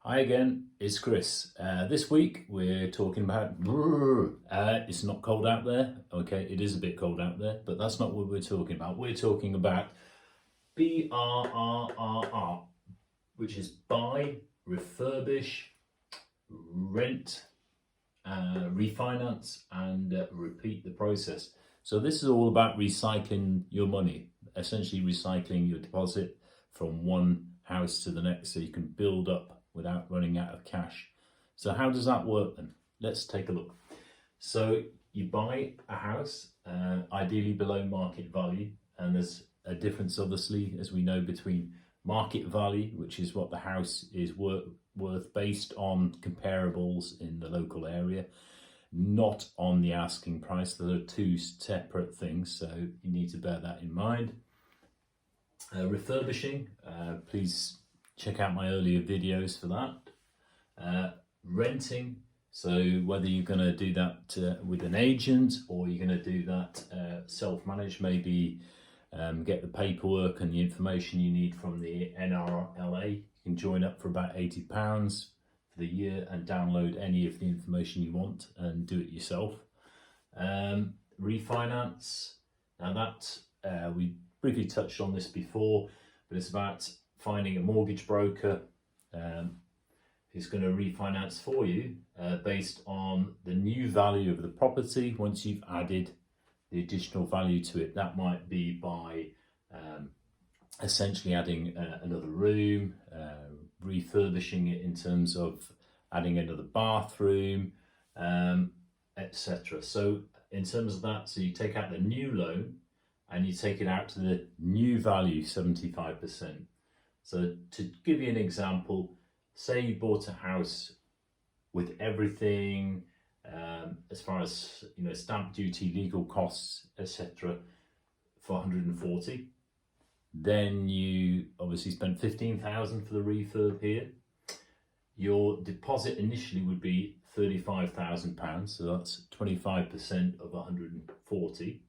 Hi again, it's Chris. This week we're talking about BRRRR. It's not cold out there. Okay, it is a bit cold out there, but that's not what we're talking about. We're talking about BRRRR, which is buy, refurbish, rent, refinance, and repeat the process. So this is all about recycling your money, essentially recycling your deposit from one house to the next so you can build up without running out of cash. So how does that work then? Let's take a look. So you buy a house, ideally below market value, and there's a difference obviously, as we know, between market value, which is what the house is worth based on comparables in the local area, not on the asking price. Those are two separate things, so you need to bear that in mind. Refurbishing, please check out my earlier videos for that. Renting, so whether you're going to do that with an agent or you're going to do that self-managed, maybe get the paperwork and the information you need from the NRLA. You can join up for about £80 for the year and download any of the information you want and do it yourself. Refinance, now that we briefly touched on this before, but it's about finding a mortgage broker who's going to refinance for you based on the new value of the property once you've added the additional value to it. That might be by essentially adding another room, refurbishing it in terms of adding another bathroom, etc. So in terms of that, so you take out the new loan and you take it out to the new value, 75%. So to give you an example, say you bought a house with everything, as far as stamp duty, legal costs, etc., for 140. Then you obviously spent 15,000 for the refurb here. Your deposit initially would be £35,000, so that's 25% of 140.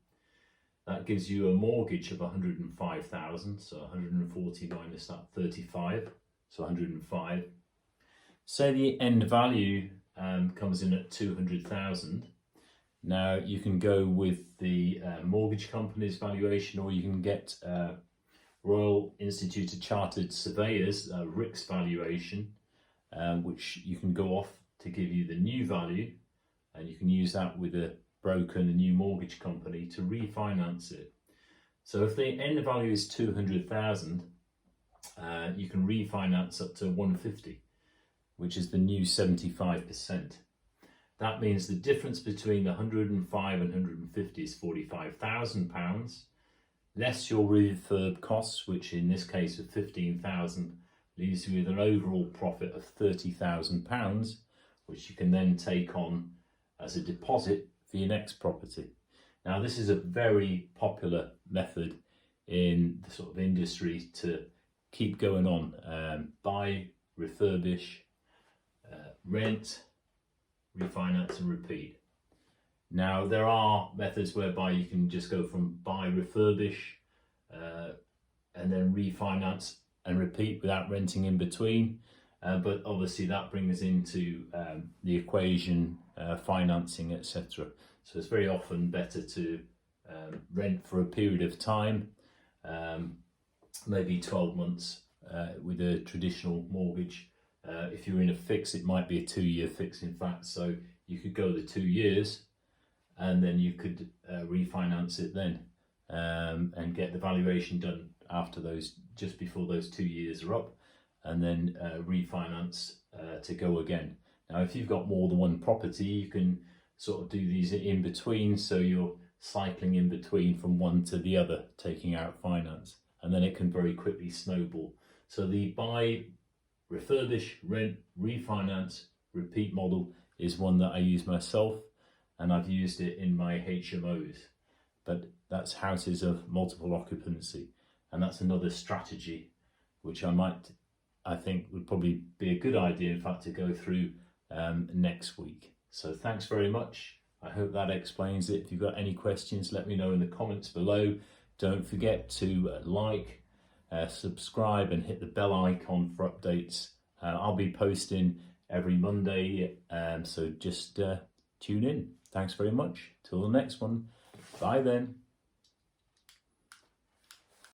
That gives you a mortgage of 105,000, so 140 minus that 35, so 105. Say the end value comes in at 200,000. Now you can go with the mortgage company's valuation, or you can get Royal Institute of Chartered Surveyors, RICS valuation, which you can go off to give you the new value, and you can use that with a broker and the new mortgage company to refinance it. So if the end value is 200,000, you can refinance up to 150, which is the new 75%. That means the difference between the 105 and 150 is £45,000, less your refurb costs, which in this case of 15,000, leaves you with an overall profit of £30,000, which you can then take on as a deposit for your next property. Now this is a very popular method in the sort of industry to keep going on. Buy, refurbish, rent, refinance and repeat. Now there are methods whereby you can just go from buy, refurbish and then refinance and repeat without renting in between. But obviously that brings into the equation financing, etc. So it's very often better to rent for a period of time, maybe 12 months with a traditional mortgage. If you're in a fix, it might be a 2-year fix in fact, so you could go the 2 years and then you could refinance it then and get the valuation done after those, just before those 2 years are up, and then refinance to go again. Now if you've got more than one property, you can sort of do these in between, so you're cycling in between from one to the other, taking out finance, and then it can very quickly snowball. So the buy, refurbish, rent, refinance, repeat model is one that I use myself, and I've used it in my HMOs, but that's houses of multiple occupancy, and that's another strategy which I think would probably be a good idea in fact to go through next week. So thanks very much. I hope that explains it. If you've got any questions, let me know in the comments below. Don't forget to like, subscribe and hit the bell icon for updates I'll be posting every Monday, so just tune in. Thanks very much. Till the next one. Bye then.